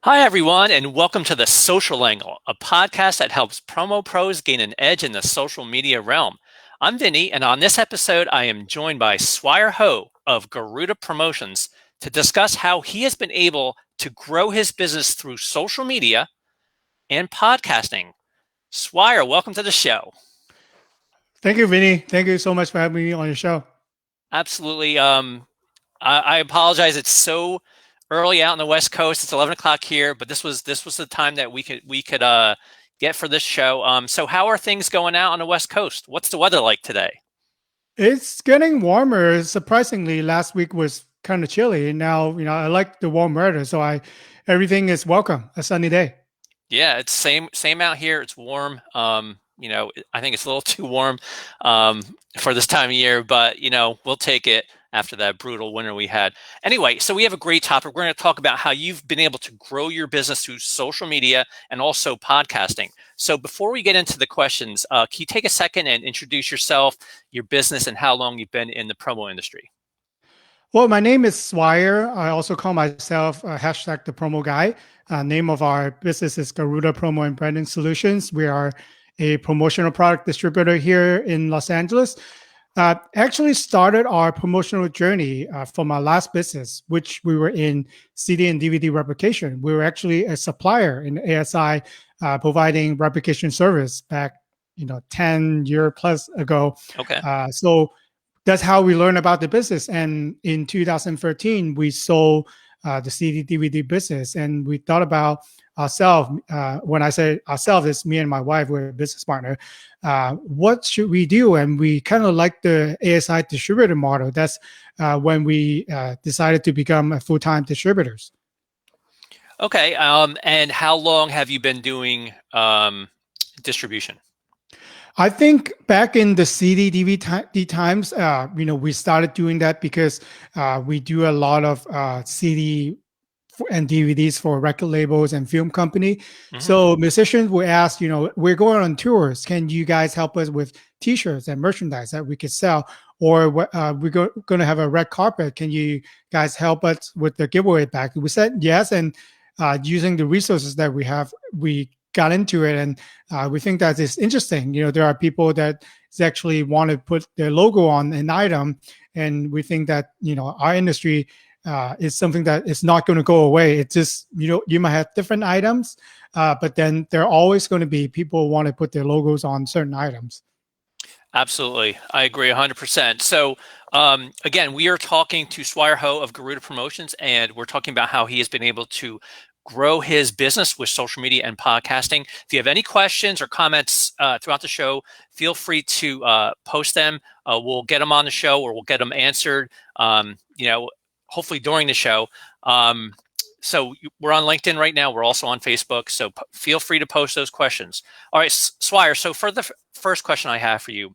Hi, everyone, and welcome to The Social Angle, a podcast that helps promo pros gain an edge in the social media realm. I'm Vinny, and on this episode, I am joined by Swire Ho of Garuda Promotions to discuss how he has been able to grow his business through social media and podcasting. Swire, welcome to the show. Thank you, Vinny. Thank you so much for having me on your show. Absolutely. I apologize. It's so early out on the West Coast. It's 11 o'clock here, but this was the time that we could get for this show. So how are things going out on the West Coast? What's the weather like today? It's getting warmer. Surprisingly, last week was kind of chilly. Now, I like the warm weather, so I everything is welcome. A sunny day. Yeah, it's same out here. It's warm. I think it's a little too warm for this time of year, but we'll take it after that brutal winter we had. Anyway, so we have a great topic. We're going to talk about how you've been able to grow your business through social media and also podcasting. So before we get into the questions, can you take a second and introduce yourself, your business, and how long you've been in the promo industry? Well, my name is Swire. I also call myself hashtag the promo guy. Name of our business is Garuda Promo and Branding Solutions. We are a promotional product distributor here in Los Angeles. Actually started our promotional journey from our last business, which we were in CD and DVD replication. We were actually a supplier in ASI, providing replication service back, 10 year plus ago. Okay. So that's how we learned about the business. And in 2013, we sold the CD DVD business, and we thought about ourselves. When I say ourselves, it's me and my wife. We're a business partner. What should we do? And we kind of like the ASI distributor model. That's when we decided to become full-time distributors. Okay. And how long have you been doing distribution? I think back in the CD DVD times, we started doing that because we do a lot of CD and DVDs for record labels and film company. Mm-hmm. So musicians will ask, we're going on tours. Can you guys help us with T-shirts and merchandise that we could sell? Or we're going to have a red carpet. Can you guys help us with the giveaway bag? We said yes, and using the resources that we have, we got into it, and we think that it's interesting. There are people that actually want to put their logo on an item, and we think that our industry is something that is not going to go away. It's just you might have different items, but then there are always going to be people who want to put their logos on certain items. Absolutely. I agree 100%. So, again, we are talking to Swire Ho of Garuda Promotions, and we're talking about how he has been able to grow his business with social media and podcasting. If you have any questions or comments throughout the show, feel free to post them. We'll get them on the show, or we'll get them answered, hopefully during the show. So we're on LinkedIn right now. We're also on Facebook. So feel free to post those questions. All right, Swire. So for the first question I have for you,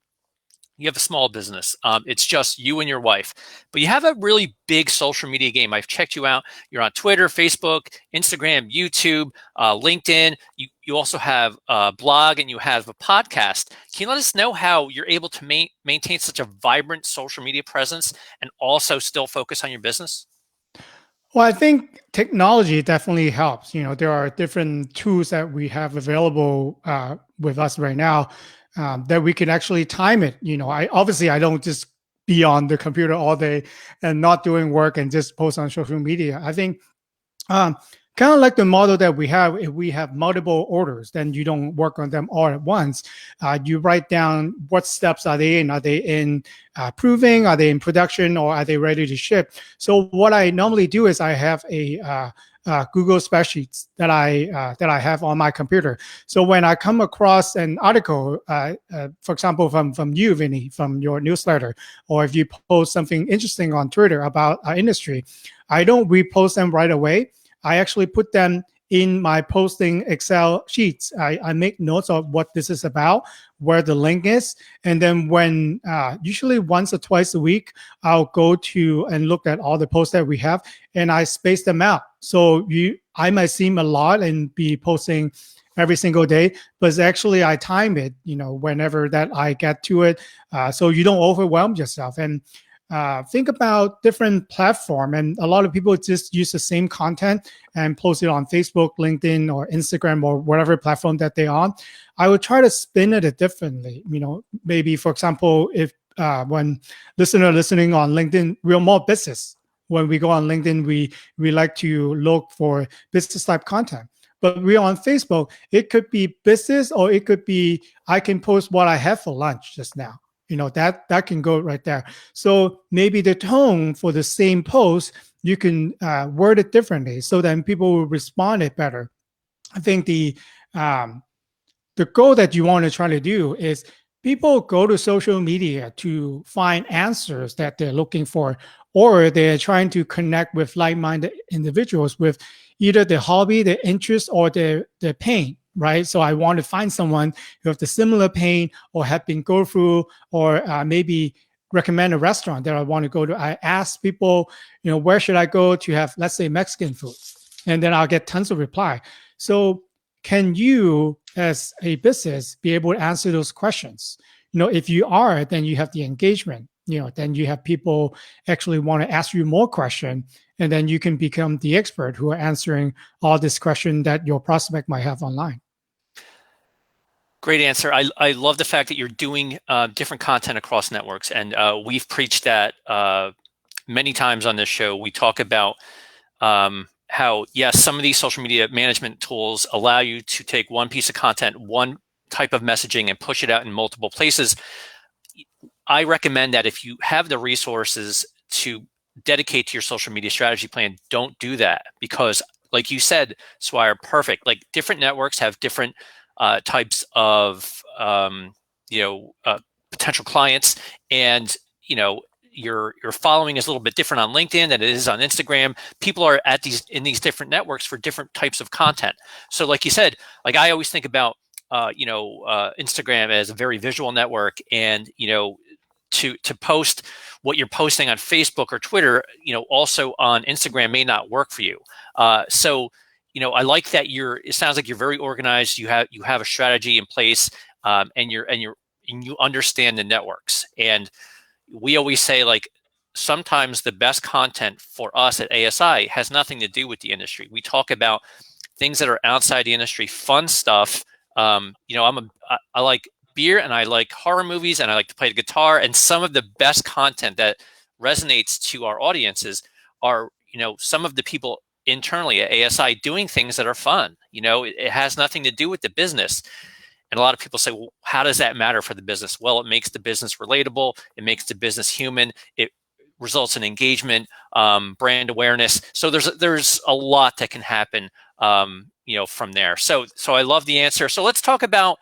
you have a small business. It's just you and your wife, but you have a really big social media game. I've checked you out. You're on Twitter, Facebook, Instagram, YouTube, LinkedIn. You also have a blog and you have a podcast. Can you let us know how you're able to maintain such a vibrant social media presence and also still focus on your business? Well, I think technology definitely helps. There are different tools that we have available with us right now that we can actually time it. I don't just be on the computer all day and not doing work and just post on social media. I think kind of like the model that we have. If we have multiple orders, then you don't work on them all at once. You write down what steps are they in. Are they in proving? Are they in production? Or are they ready to ship? So what I normally do is I have a Google spreadsheets that I have on my computer. So when I come across an article, for example, from you, Vinny, from your newsletter, or if you post something interesting on Twitter about our industry, I don't repost them right away. I actually put them in my posting Excel sheets. I make notes of what this is about, where the link is, and then when usually once or twice a week, I'll go to and look at all the posts that we have, and I space them out. So I might seem a lot and be posting every single day, but actually I time it, whenever that I get to it, so you don't overwhelm yourself. And think about different platform. And a lot of people just use the same content and post it on Facebook, LinkedIn, or Instagram, or whatever platform that they're on. I would try to spin it differently. Maybe, for example, if when listener listening on LinkedIn, we're more business. When we go on LinkedIn, we like to look for business type content. But we're on Facebook, it could be business, or it could be I can post what I had for lunch just now. That can go right there. So maybe the tone for the same post, you can word it differently, so then people will respond it better. I think um, the goal that you want to try to do is people go to social media to find answers that they're looking for, or they're trying to connect with like-minded individuals with either their hobby, their interest, or their pain, right? So I want to find someone who have the similar pain, or have been go through, or maybe recommend a restaurant that I want to go to. I ask people, where should I go to have, let's say, Mexican food? And then I'll get tons of reply. So can you, as a business, be able to answer those questions? If you are, then you have the engagement. Then you have people actually want to ask you more questions, and then you can become the expert who are answering all this question that your prospect might have online. Great answer. I love the fact that you're doing different content across networks, and we've preached that many times on this show. We talk about how, yes, some of these social media management tools allow you to take one piece of content, one type of messaging, and push it out in multiple places. I recommend that if you have the resources to dedicate to your social media strategy plan, don't do that, because like you said, Swire, perfect. Like, different networks have different types of potential clients, and your following is a little bit different on LinkedIn than it is on Instagram. People are in these different networks for different types of content. So like you said, like, I always think about Instagram as a very visual network, and to post what you're posting on Facebook or Twitter, also on Instagram may not work for you. So I like that it sounds like you're very organized. You have a strategy in place, and you understand the networks. And we always say, like, sometimes the best content for us at ASI has nothing to do with the industry. We talk about things that are outside the industry, fun stuff. I like beer, and I like horror movies, and I like to play the guitar. And some of the best content that resonates to our audiences are, some of the people internally at ASI doing things that are fun. It has nothing to do with the business. And a lot of people say, well, how does that matter for the business? Well, it makes the business relatable. It makes the business human. It results in engagement, brand awareness. So there's a lot that can happen, from there. So I love the answer. So let's talk about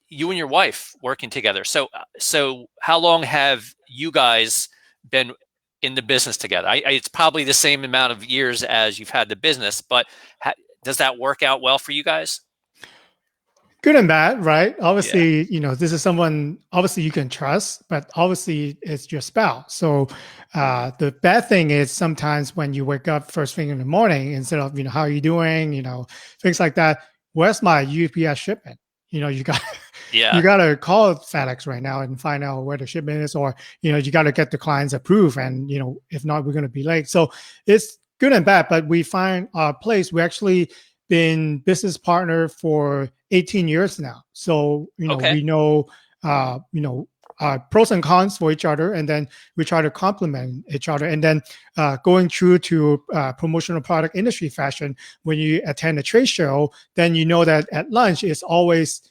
you and your wife working together. So how long have you guys been in the business together? It's probably the same amount of years as you've had the business, but does that work out well for you guys? Good and bad, right? Yeah. Obviously, this is someone obviously you can trust, but obviously it's your spouse. So the bad thing is sometimes when you wake up first thing in the morning, instead of, how are you doing, things like that, where's my UPS shipment? You got you Yeah. got to call FedEx right now and find out where the shipment is, or you got to get the clients approved, and if not, we're going to be late. So it's good and bad, but we find our place. We actually been business partner for 18 years now, so Okay. we know pros and cons for each other, and then we try to complement each other. And then going through to promotional product industry fashion, when you attend a trade show, then you know that at lunch it's always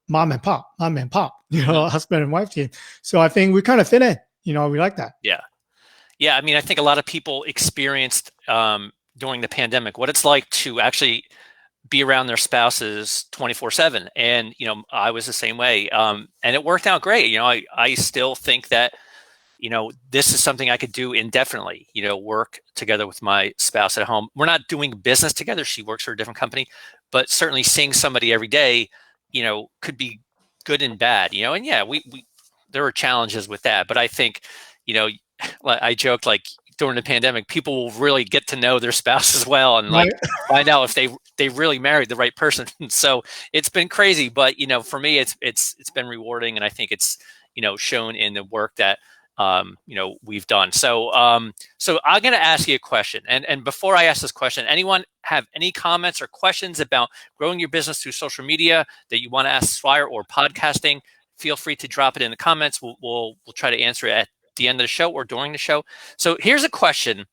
mom and pop, Mhm. husband and wife team. So I think we kind of fit in. We like that. Yeah. Yeah. I mean, I think a lot of people experienced during the pandemic what it's like to actually be around their spouses 24/7. And, I was the same way. And it worked out great. I still think that, this is something I could do indefinitely, work together with my spouse at home. We're not doing business together. She works for a different company, but certainly seeing somebody every day, could be good and bad, and yeah, we there are challenges with that. But I think, you know, I joked, like, during the pandemic, people will really get to know their spouse as well, and, Right. like, find out if they really married the right person. So it's been crazy, but for me, it's been rewarding, and I think it's shown in the work that we've done. So I'm going to ask you a question. And before I ask this question, anyone have any comments or questions about growing your business through social media that you want to ask Swire, or podcasting? Feel free to drop it in the comments. We'll try to answer it at the end of the show or during the show. So here's a question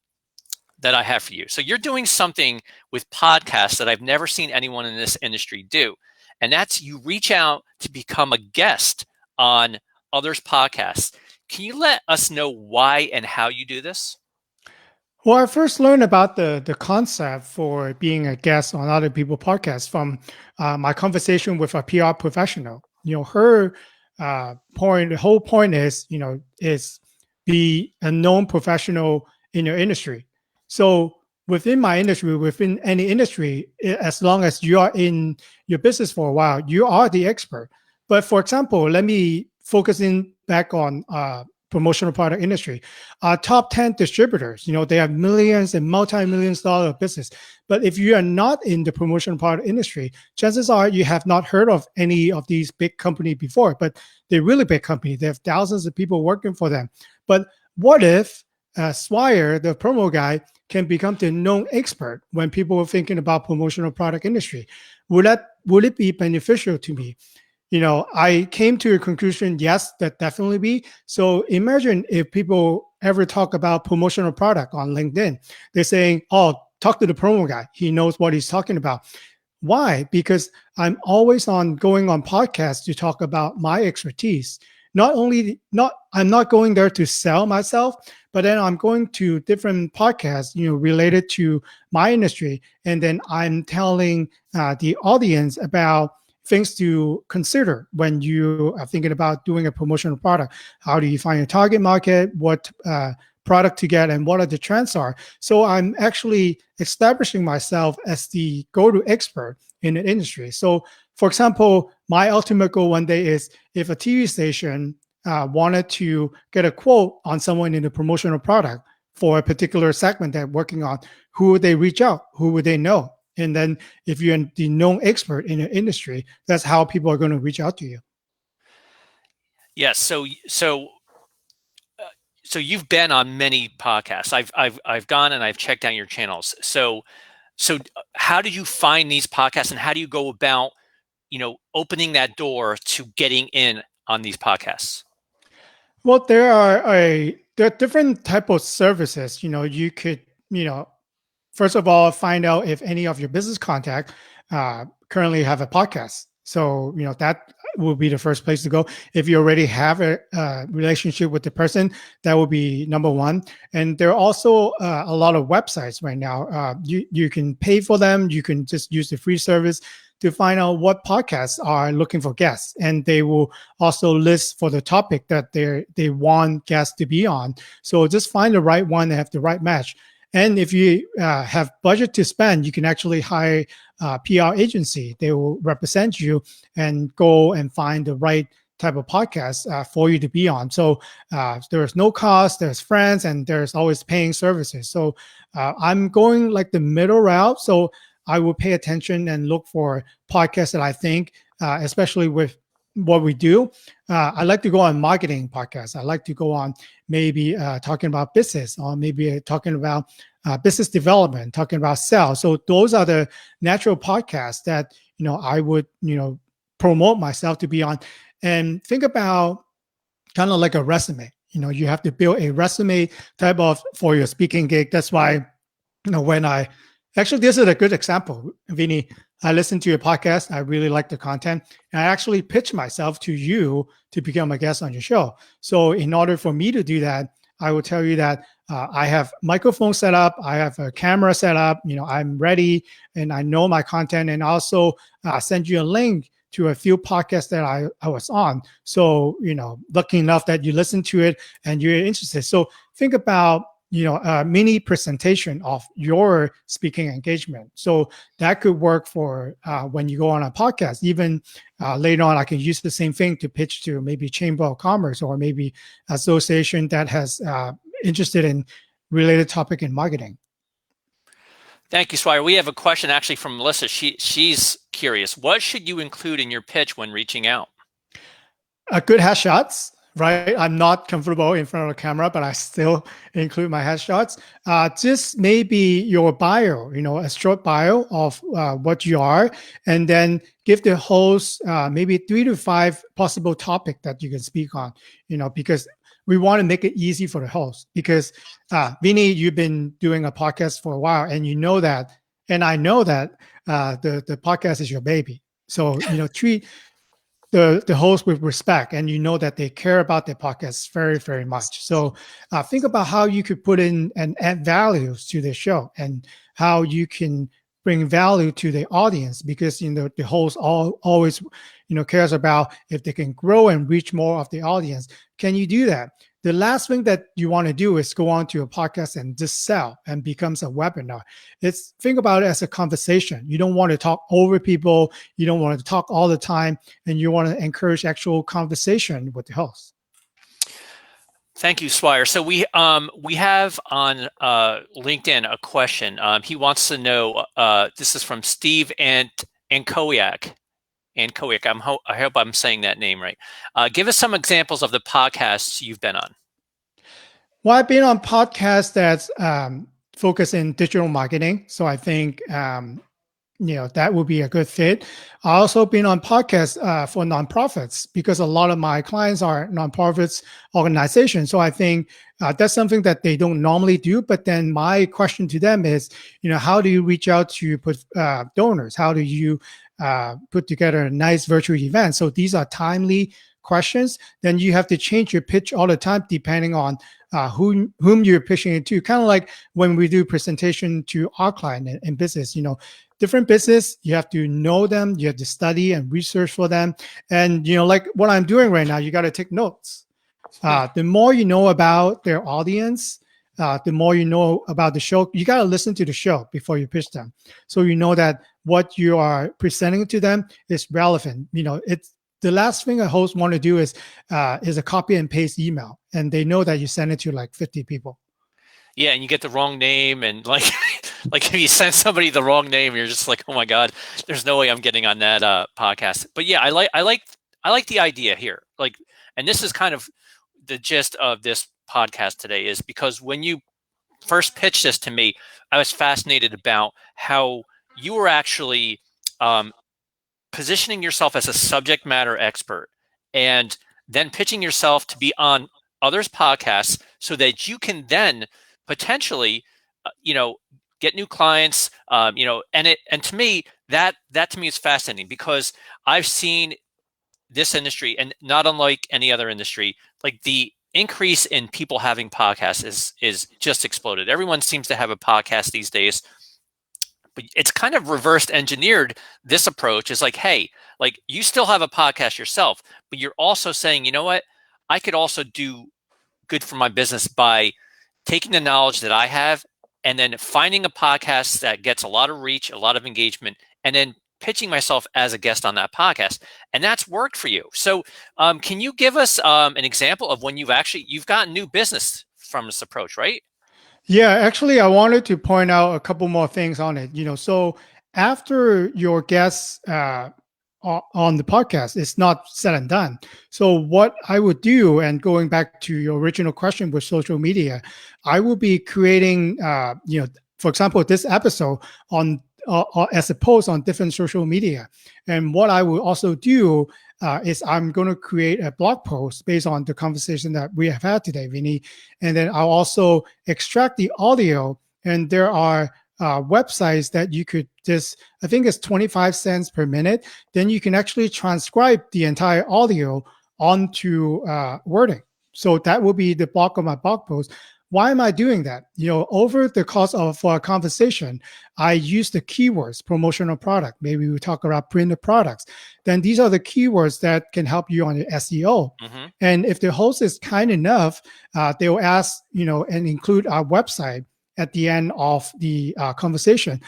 that I have for you. So you're doing something with podcasts that I've never seen anyone in this industry do. And that's, you reach out to become a guest on others' podcasts. Can you let us know why and how you do this? Well, I first learned about the concept for being a guest on other people's podcasts from my conversation with a PR professional. Her the whole point is, is be a known professional in your industry. So within my industry, within any industry, as long as you are in your business for a while, you are the expert. But for example, let me focus in back on promotional product industry. Top 10 distributors, they have millions and multi-millions dollar business. But if you are not in the promotional product industry, chances are you have not heard of any of these big companies before, but they're really big companies. They have thousands of people working for them. But what if Swire, the promo guy, can become the known expert when people are thinking about promotional product industry? Would it be beneficial to me? I came to a conclusion, yes, that definitely be. So imagine if people ever talk about promotional product on LinkedIn, they're saying, oh, talk to the promo guy. He knows what he's talking about. Why? Because I'm always going on podcasts to talk about my expertise. I'm not going there to sell myself, but then I'm going to different podcasts, related to my industry. And then I'm telling the audience about things to consider when you are thinking about doing a promotional product. How do you find your target market? What product to get, and what are the trends are? So I'm actually establishing myself as the go-to expert in the industry. So, for example, my ultimate goal one day is, if a TV station wanted to get a quote on someone in a promotional product for a particular segment they're working on, who would they reach out? Who would they know? And then if you're the known expert in the industry, that's how people are going to reach out to you. Yes. So you've been on many podcasts. I've gone and I've checked out your channels. So how did you find these podcasts, and how do you go about, opening that door to getting in on these podcasts? Well, there are different type of services. You could, first of all, find out if any of your business contact currently have a podcast. So, that will be the first place to go. If you already have a relationship with the person, that will be number one. And there are also a lot of websites right now. You can pay for them. You can just use the free service to find out what podcasts are looking for guests, and they will also list for the topic that they want guests to be on. So just find the right one and have the right match. And if you have budget to spend, you can actually hire a PR agency. They will represent you and go and find the right type of podcast for you to be on. So there's no cost, there's friends, and there's always paying services. So I'm going like the middle route. So I will pay attention and look for podcasts that I think, especially with what we do. I like to go on marketing podcasts. I like to go on maybe talking about business, or maybe talking about business development, talking about sales. So those are the natural podcasts that, I would, promote myself to be on. And think about kind of like a resume. You have to build a resume type of for your speaking gig. That's why, when I actually, this is a good example, Vinny. I listened to your podcast. I really like the content. And I actually pitched myself to you to become a guest on your show. So in order for me to do that, I will tell you that I have microphone set up. I have a camera set up. I'm ready and I know my content. And also send you a link to a few podcasts that I was on. So, lucky enough that you listen to it and you're interested. So think about, a mini presentation of your speaking engagement. So that could work for when you go on a podcast. Even later on, I can use the same thing to pitch to maybe Chamber of Commerce or maybe association that has interested in related topic in marketing. Thank you, Swire. We have a question actually from Melissa. She's curious. What should you include in your pitch when reaching out? Good headshots. right? I'm not comfortable in front of a camera, but I still include my headshots. Just maybe your bio, a short bio of what you are, and then give the host maybe 3 to 5 possible topic that you can speak on, because we want to make it easy for the host. Because Vinny, you've been doing a podcast for a while, and you know that, and I know that the podcast is your baby. So treat the host with respect, and you know that they care about their podcast very, very much. So think about how you could put in and add values to the show, and how you can bring value to the audience, because the host always cares about if they can grow and reach more of the audience. Can you do that? The last thing that you want to do is go on to a podcast and just sell and becomes a webinar. It's think about it as a conversation. You don't want to talk over people. You don't want to talk all the time, and you want to encourage actual conversation with the host. Thank you, Swire. So we have on LinkedIn a question. He wants to know. This is from Steve and Koyak. I hope I'm saying that name right. Give us some examples of the podcasts you've been on. Well, I've been on podcasts that's focus in digital marketing. So I think that would be a good fit. I also been on podcasts for nonprofits, because a lot of my clients are nonprofits organizations. So I think that's something that they don't normally do. But then my question to them is, how do you reach out to donors? How do you put together a nice virtual event? So these are timely questions. Then you have to change your pitch all the time depending on whom you're pitching it to. Kind of like when we do presentation to our client in business, different business, you have to know them, you have to study and research for them. And, like what I'm doing right now, you got to take notes. The more you know about their audience, the more you know about the show. You got to listen to the show before you pitch them. So you know that what you are presenting to them is relevant. It's the last thing a host want to do is a copy and paste email, and they know that you send it to like 50 people. Yeah, and you get the wrong name, and like if you send somebody the wrong name, you're just like, oh my god, there's no way I'm getting on that podcast. But yeah, I like the idea here. Like, and this is kind of the gist of this podcast today, is because when you first pitched this to me, I was fascinated about how you were actually positioning yourself as a subject matter expert, and then pitching yourself to be on others' podcasts so that you can then potentially, get new clients, and to me, that to me is fascinating, because I've seen this industry, and not unlike any other industry, like the increase in people having podcasts is just exploded. Everyone seems to have a podcast these days. But it's kind of reversed engineered. This approach is like, hey, like you still have a podcast yourself, but you're also saying, you know what, I could also do good for my business by taking the knowledge that I have and then finding a podcast that gets a lot of reach, a lot of engagement, and then pitching myself as a guest on that podcast. And that's worked for you. So can you give us an example of when you've gotten new business from this approach, right? Yeah, actually, I wanted to point out a couple more things on it. So after your guests on the podcast, it's not said and done. So what I would do, and going back to your original question with social media, I will be creating, for example, this episode on as a post on different social media. And what I will also do is I'm going to create a blog post based on the conversation that we have had today, Vinny. And then I'll also extract the audio. And there are websites that you could just, I think it's 25 cents per minute. Then you can actually transcribe the entire audio onto wording. So that will be the bulk of my blog post. Why am I doing that? Over the course of our conversation, I use the keywords, promotional product. Maybe we talk about printed products. Then these are the keywords that can help you on your SEO. Mm-hmm. And if the host is kind enough, they will ask, and include our website at the end of the conversation.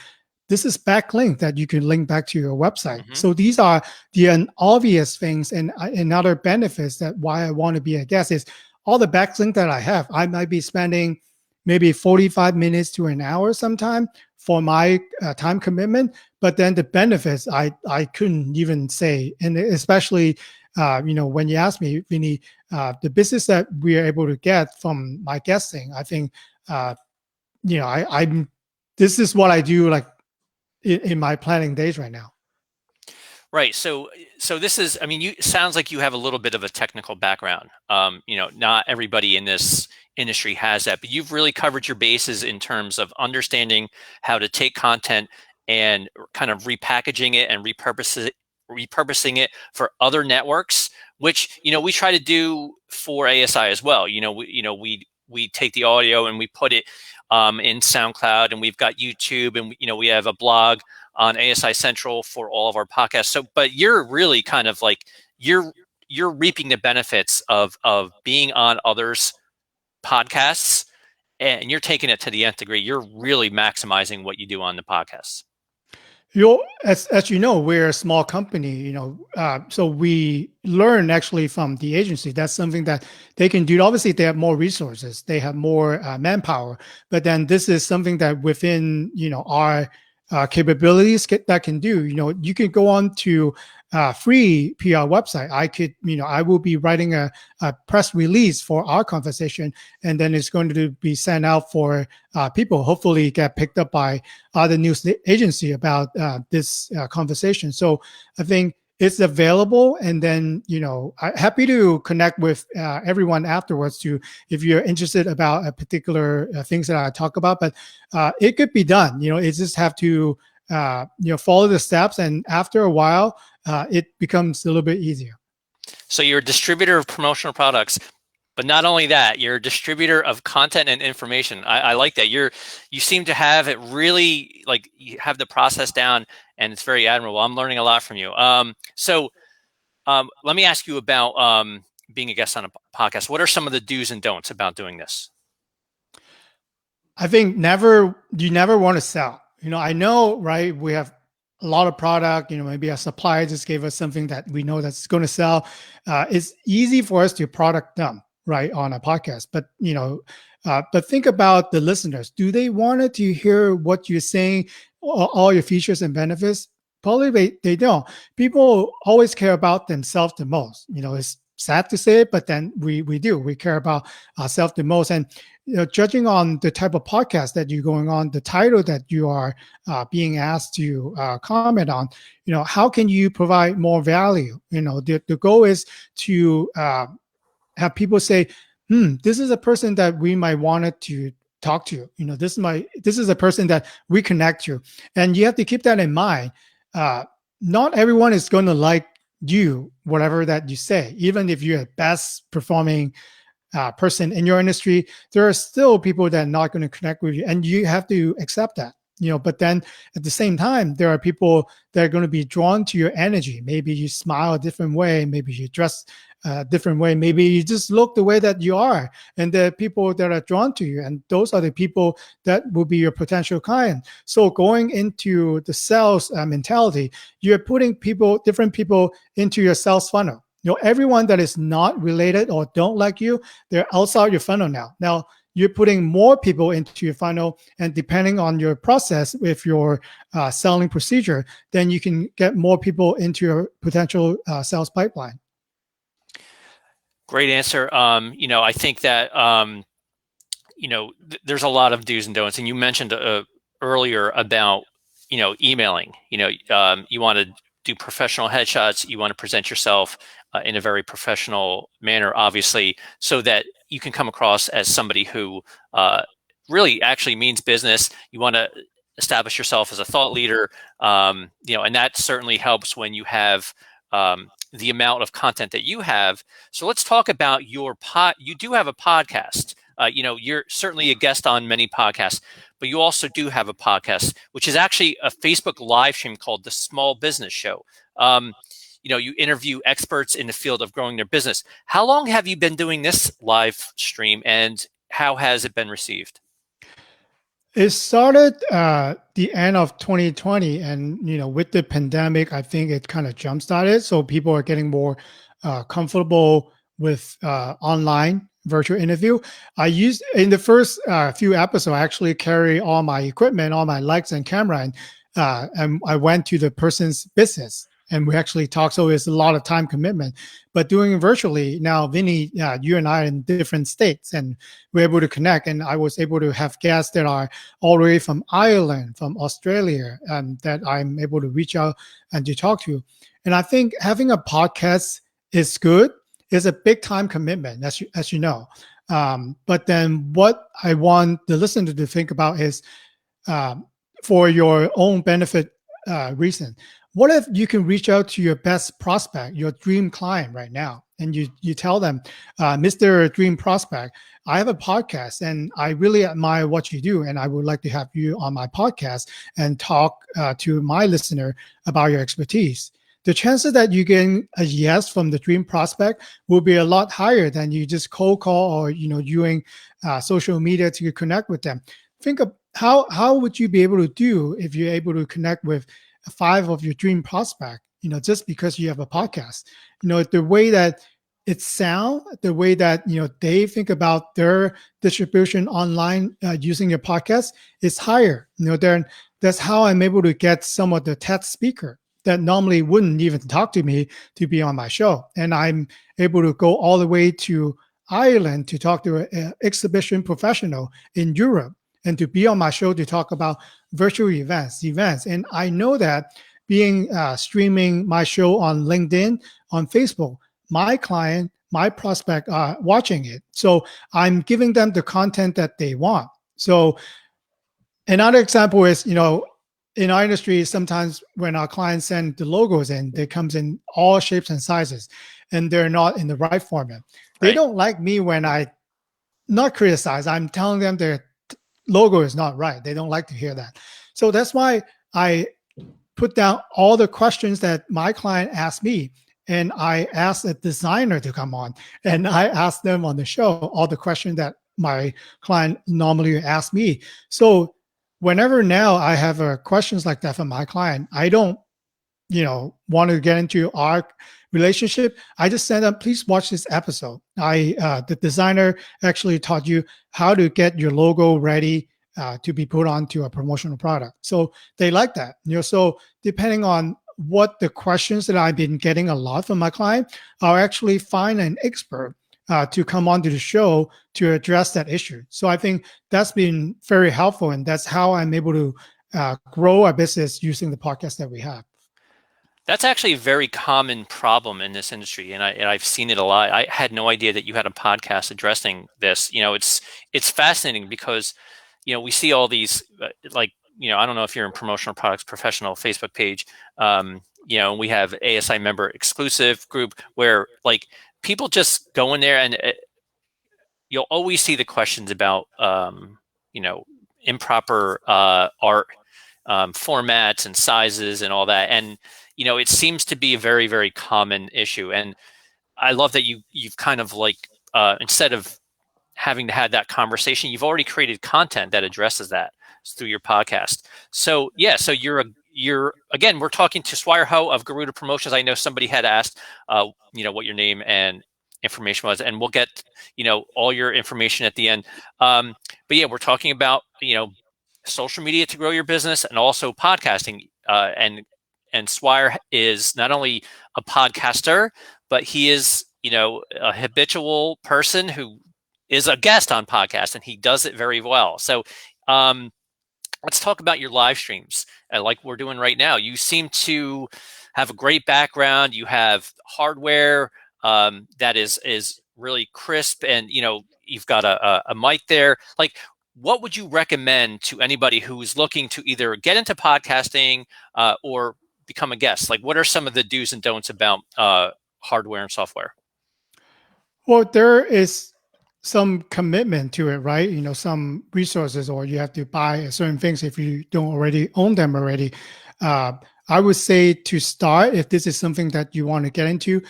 This is backlink that you can link back to your website. Mm-hmm. So these are the obvious things, and other benefits that why I want to be a guest is all the backlink that I have. I might be spending maybe 45 minutes to an hour sometime for my time commitment, but then the benefits I couldn't even say. And especially when you ask me, Vinny, the business that we are able to get from my guesting, I think, I'm this is what I do like in my planning days right now. Right. So this is, I mean, you sounds like you have a little bit of a technical background. Not everybody in this industry has that, but you've really covered your bases in terms of understanding how to take content and kind of repackaging it and repurposing it for other networks, which, we try to do for ASI as well. We take the audio and we put it in SoundCloud, and we've got YouTube, and we have a blog on ASI Central for all of our podcasts. So, but you're really kind of like you're reaping the benefits of being on others' podcasts, and you're taking it to the nth degree. You're really maximizing what you do on the podcasts. As you know, we're a small company, so we learn actually from the agency. That's something that they can do. Obviously, they have more resources, they have more manpower, but then this is something that within, our capabilities that can do. You can go on to free PR website. I will be writing a press release for our conversation, and then it's going to be sent out for people, hopefully get picked up by other news agency about this conversation. So I think it's available, and then I'm happy to connect with everyone afterwards to if you're interested about a particular things that I talk about. But it could be done. It just have to follow the steps, and after a while, it becomes a little bit easier. So you're a distributor of promotional products, but not only that, you're a distributor of content and information. I like that. You seem to have it really, like, you have the process down, and it's very admirable. I'm learning a lot from you. So let me ask you about being a guest on a podcast. What are some of the do's and don'ts about doing this? I think you never want to sell. I know, right? We have a lot of product, maybe a supplier just gave us something that we know that's going to sell. It's easy for us to product dump, right, on a podcast. But, but think about the listeners. Do they want to hear what you're saying, all your features and benefits? Probably they don't. People always care about themselves the most. It's sad to say it, but then we do. We care about ourselves the most. And judging on the type of podcast that you're going on, the title that you are being asked to comment on, how can you provide more value? The goal is to have people say, this is a person that we might want to talk to. This is a person that we connect to. And you have to keep that in mind. Not everyone is going to like you, whatever that you say. Even if you're the best performing person in your industry, there are still people that are not going to connect with you, and you have to accept that. But then at the same time, there are people that are going to be drawn to your energy. Maybe you smile a different way, maybe you dress a different way, maybe you just look the way that you are, and there are people that are drawn to you, and those are the people that will be your potential client. So going into the sales mentality, you're putting different people into your sales funnel. Everyone that is not related or don't like you, they're outside your funnel now. Now, you're putting more people into your funnel, and depending on your process with your selling procedure, then you can get more people into your potential sales pipeline. Great answer. I think that, there's a lot of do's and don'ts, and you mentioned earlier about, emailing. You want to do professional headshots. You want to present yourself in a very professional manner, obviously, so that you can come across as somebody who really actually means business. You want to establish yourself as a thought leader, and that certainly helps when you have the amount of content that you have. So let's talk about your You do have a podcast. You're certainly a guest on many podcasts, but you also do have a podcast, which is actually a Facebook live stream called The Small Business Show. You interview experts in the field of growing their business. How long have you been doing this live stream, and how has it been received? It started the end of 2020, and with the pandemic, I think it kind of jump started. So people are getting more comfortable with online virtual interview. I used in the first few episodes, I actually carry all my equipment, all my lights and camera, and I went to the person's business, and we actually talk. So it's a lot of time commitment. But doing it virtually now, Vinny, you and I are in different states, and we're able to connect. And I was able to have guests that are all the way from Ireland, from Australia, that I'm able to reach out and to talk to. And I think having a podcast is good. It's a big time commitment, as you know. But then what I want the listener to think about is, um, for your own benefit reason, what if you can reach out to your best prospect, your dream client right now, and you tell them, Mr. Dream Prospect, I have a podcast and I really admire what you do, and I would like to have you on my podcast and talk to my listener about your expertise. The chances that you get a yes from the dream prospect will be a lot higher than you just cold call or using social media to connect with them. Think of how would you be able to do if you're able to connect with 5 of your dream prospect, just because you have a podcast. The way that it sound, the way that they think about their distribution online using your podcast is higher. Then that's how I'm able to get some of the TED speaker that normally wouldn't even talk to me to be on my show. And I'm able to go all the way to Ireland to talk to an exhibition professional in Europe and to be on my show to talk about virtual events. And I know that being streaming my show on LinkedIn, on Facebook, my client, my prospect are watching it. So I'm giving them the content that they want. So another example is, in our industry, sometimes when our clients send the logos in, they comes in all shapes and sizes, and they're not in the right format. They Right. don't like me when I not criticize. I'm telling them their logo is not right. They don't like to hear that. So that's why I put down all the questions that my client asked me, and I asked a designer to come on, and I asked them on the show all the questions that my client normally ask me. So whenever now I have questions like that from my client, I don't, want to get into our relationship. I just send them, please watch this episode. The designer actually taught you how to get your logo ready to be put onto a promotional product. So they like that. So depending on what the questions that I've been getting a lot from my client, I'll actually find an expert to come onto the show to address that issue. So I think that's been very helpful, and that's how I'm able to grow our business using the podcast that we have. That's actually a very common problem in this industry, and I've seen it a lot. I had no idea that you had a podcast addressing this. It's fascinating because we see all these I don't know if you're in promotional products professional Facebook page. We have ASI member exclusive group where people just go in there, and you'll always see the questions about improper art formats and sizes and all that. And it seems to be a very, very common issue. And I love that you've kind of instead of having to have that conversation, you've already created content that addresses that through your podcast. So yeah, so you're again, we're talking to Swire Ho of Garuda Promotions. I know somebody had asked, what your name and information was, and we'll get all your information at the end. But yeah, we're talking about social media to grow your business and also podcasting. And Swire is not only a podcaster, but he is a habitual person who is a guest on podcasts, and he does it very well. So let's talk about your live streams, like we're doing right now. You seem to have a great background. You have hardware that is really crisp, and you've got a mic there. What would you recommend to anybody who's looking to either get into podcasting or become a guest? What are some of the do's and don'ts about hardware and software? Well, there is some commitment to it, right? Some resources, or you have to buy certain things if you don't already own them already. I would say to start, if this is something that you want to get into,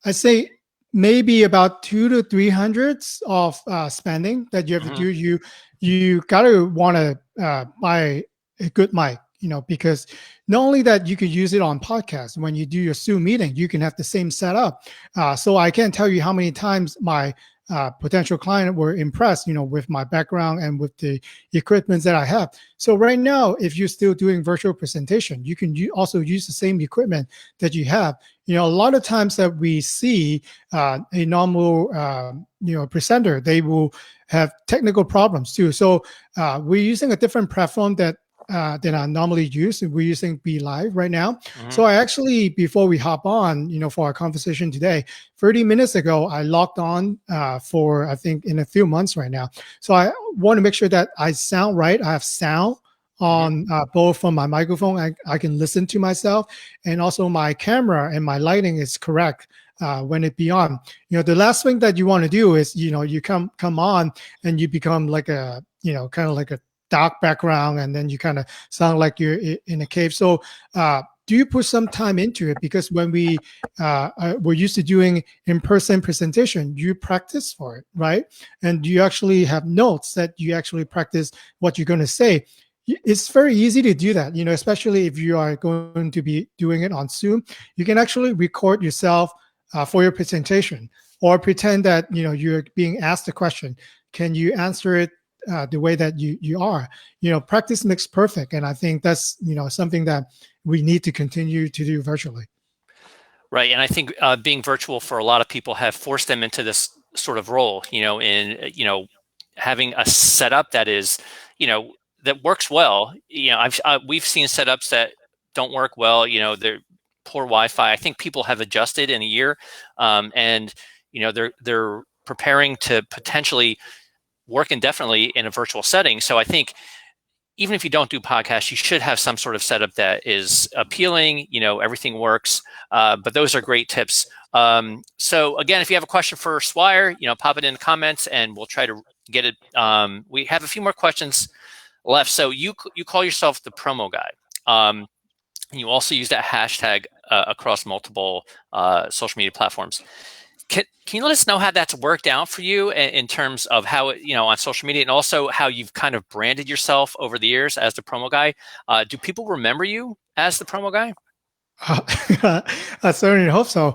I'd say maybe about 200 to 300 of spending that you have to do. You gotta want to buy a good mic, because not only that you could use it on podcasts. When you do your Zoom meeting, you can have the same setup. So I can't tell you how many times my potential client were impressed, with my background and with the equipment that I have. So right now, if you're still doing virtual presentation, you can also use the same equipment that you have. A lot of times that we see a normal, presenter, they will have technical problems too. So we're using a different platform than I normally use. We're using Be Live right now. Mm-hmm. So I actually, before we hop on, for our conversation today, 30 minutes ago, I logged on for, I think, in a few months right now. So I want to make sure that I sound right. I have sound on both from my microphone. I can listen to myself, and also my camera and my lighting is correct when it be on. The last thing that you want to do is, you come on and you become like a, kind of like a dark background, and then you kind of sound like you're in a cave. So do you put some time into it? Because when we're used to doing in-person presentation, you practice for it, right? And you actually have notes that you actually practice what you're going to say. It's very easy to do that, especially if you are going to be doing it on Zoom. You can actually record yourself for your presentation, or pretend that you're being asked a question. Can you answer it the way that you are? Practice makes perfect, and I think that's something that we need to continue to do virtually. Right, and I think being virtual for a lot of people have forced them into this sort of role, in having a setup that is, that works well. We've seen setups that don't work well. They're poor Wi-Fi. I think people have adjusted in a year, and they're preparing to potentially work indefinitely in a virtual setting. So I think even if you don't do podcasts, you should have some sort of setup that is appealing. Everything works. But those are great tips. So again, if you have a question for Swire, pop it in the comments, and we'll try to get it. We have a few more questions left. So you call yourself the promo guy. And you also use that hashtag across multiple social media platforms. Can you let us know how that's worked out for you in terms of how, on social media, and also how you've kind of branded yourself over the years as the promo guy? Do people remember you as the promo guy? I certainly hope so.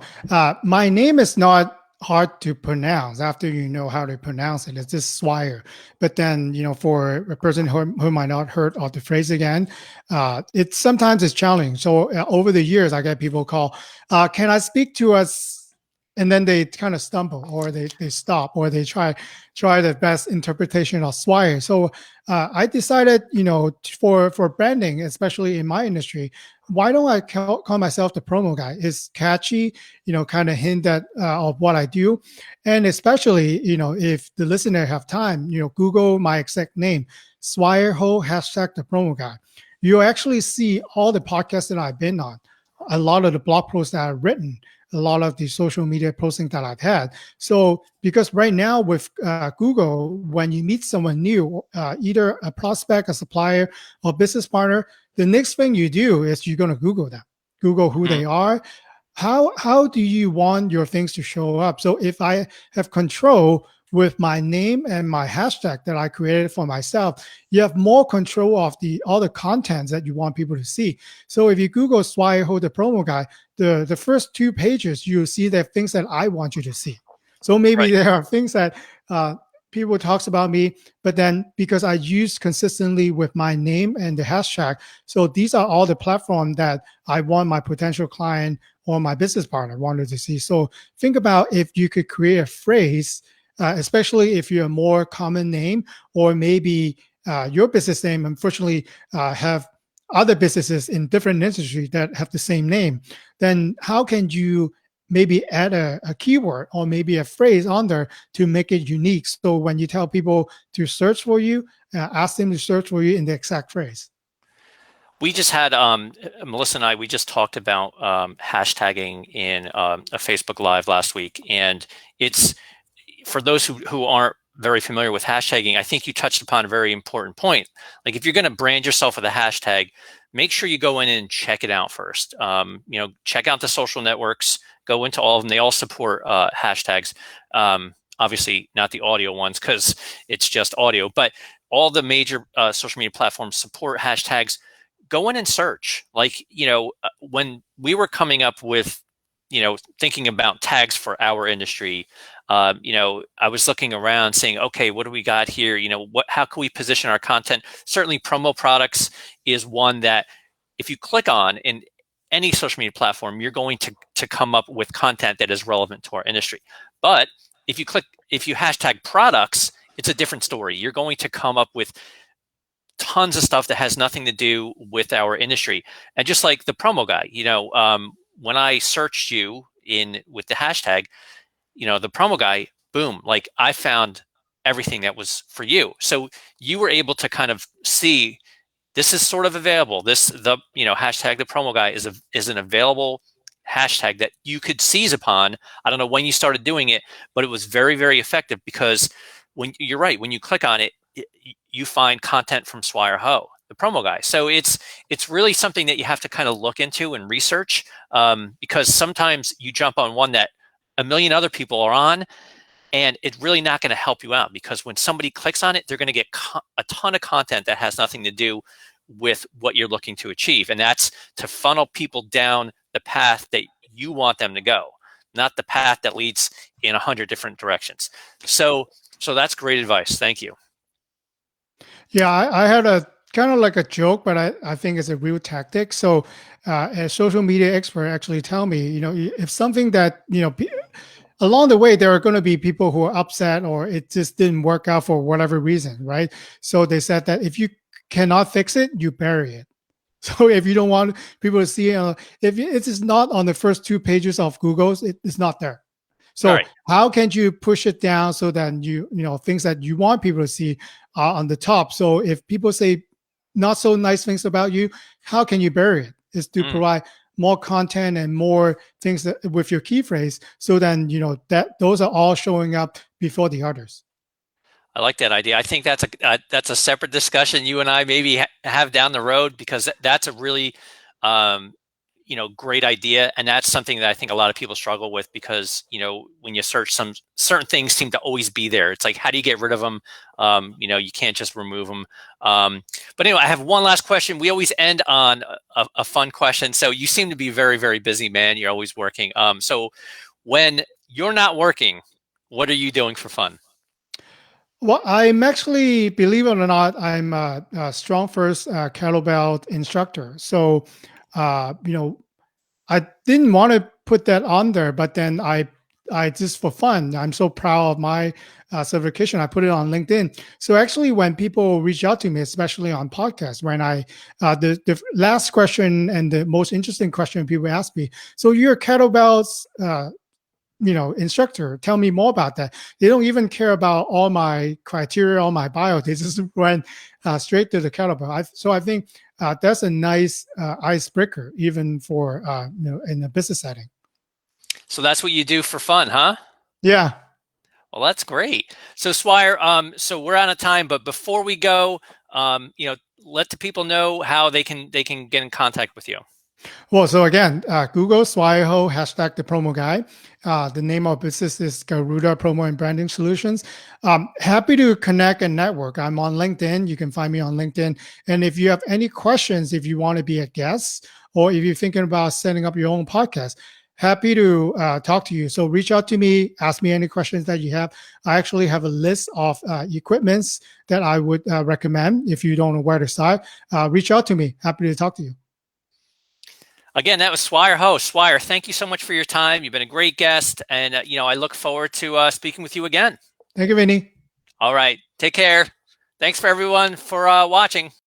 My name is not hard to pronounce after you know how to pronounce it. It's just Swire. But then, for a person who might not heard of the phrase again, it sometimes is challenging. So over the years, I get people call, can I speak to us? And then they kind of stumble, or they stop, or they try the best interpretation of Swire. So I decided, for branding, especially in my industry, why don't I call myself the promo guy? It's catchy, kind of hint at of what I do. And especially, if the listener have time, Google my exact name, Swire Ho, hashtag the promo guy. You'll actually see all the podcasts that I've been on, a lot of the blog posts that I've written, a lot of the social media posting that I've had. So because right now with Google, when you meet someone new, either a prospect, a supplier, or business partner, the next thing you do is you're going to Google them, Google who they are. How do you want your things to show up? So if I have control with my name and my hashtag that I created for myself, you have more control of all the contents that you want people to see. So if you Google Swire Ho, the promo guy, the first 2 pages, you'll see the things that I want you to see. So maybe there are things that people talks about me, but then because I use consistently with my name and the hashtag, so these are all the platforms that I want my potential client or my business partner wanted to see. So think about if you could create a phrase, especially if you're a more common name, or maybe your business name, unfortunately, have other businesses in different industries that have the same name, then how can you maybe add a keyword or maybe a phrase on there to make it unique? So when you tell people to search for you, ask them to search for you in the exact phrase. We just had Melissa and I. We just talked about hashtagging in a Facebook Live last week, and it's for those who aren't very familiar with hashtagging. I think you touched upon a very important point. Like if you're going to brand yourself with a hashtag, make sure you go in and check it out first. Check out the social networks. Go into all of them. They all support hashtags. Obviously, not the audio ones because it's just audio, but all the major social media platforms support hashtags. Go in and search. Like, when we were coming up with thinking about tags for our industry, I was looking around saying, okay, what do we got here? How can we position our content? Certainly promo products is one that if you click on in any social media platform, you're going to come up with content that is relevant to our industry. But if you hashtag products, it's a different story. You're going to come up with tons of stuff that has nothing to do with our industry. And just like the promo guy, when I searched you in with the hashtag, the promo guy, boom, like I found everything that was for you. So you were able to kind of see this is sort of available. Hashtag the promo guy is an available hashtag that you could seize upon. I don't know when you started doing it, but it was very, very effective because when you're right, when you click on it, you find content from Swire Ho, the promo guy. So it's really something that you have to kind of look into and research, because sometimes you jump on one that a million other people are on, and it's really not going to help you out, because when somebody clicks on it, they're going to get a ton of content that has nothing to do with what you're looking to achieve. And that's to funnel people down the path that you want them to go, not the path that leads in 100 different directions. So that's great advice. Thank you. Yeah, I had a kind of like a joke, but I think it's a real tactic. So, a social media expert actually tell me, if something that, along the way, there are going to be people who are upset or it just didn't work out for whatever reason, right? So they said that if you cannot fix it, you bury it. So if you don't want people to see, if it is not on the first 2 pages of Google's, it's not there. So Right. how can you push it down so that things that you want people to see are on the top? So if people say not so nice things about you, how can you bury it? Is to provide more content and more things with your key phrase, so then that those are all showing up before the others. I like that idea. I think that's a separate discussion you and I maybe have down the road, because that's a really great idea, and that's something that I think a lot of people struggle with, because when you search, some certain things seem to always be there. It's like, how do you get rid of them? You can't just remove them. But anyway, I have one last question. We always end on a fun question. So you seem to be very, very busy, man. You're always working. So when you're not working, what are you doing for fun? Well, I'm actually, believe it or not, I'm a strong first kettlebell instructor. So, I didn't want to put that on there, but then I just for fun, I'm so proud of my certification. I put it on LinkedIn. So actually, when people reach out to me, especially on podcasts, when the last question and the most interesting question people ask me, so you're a kettlebells instructor, tell me more about that. They don't even care about all my criteria, all my bio. They just went straight to the kettlebell. So I think that's a nice icebreaker, even for in a business setting. So that's what you do for fun, huh? Yeah. Well, that's great. So Swire, so we're out of time, but before we go, let the people know how they can get in contact with you. Well, so again, Google Swaiho hashtag the promo guy. The name of business is Garuda Promo and Branding Solutions. Happy to connect and network. I'm on LinkedIn. You can find me on LinkedIn. And if you have any questions, if you want to be a guest, or if you're thinking about setting up your own podcast, happy to talk to you. So reach out to me, ask me any questions that you have. I actually have a list of equipments that I would recommend if you don't know where to start. Reach out to me. Happy to talk to you. Again, that was Swire Ho. Swire, thank you so much for your time. You've been a great guest, and I look forward to speaking with you again. Thank you, Vinny. All right, take care. Thanks for everyone for watching.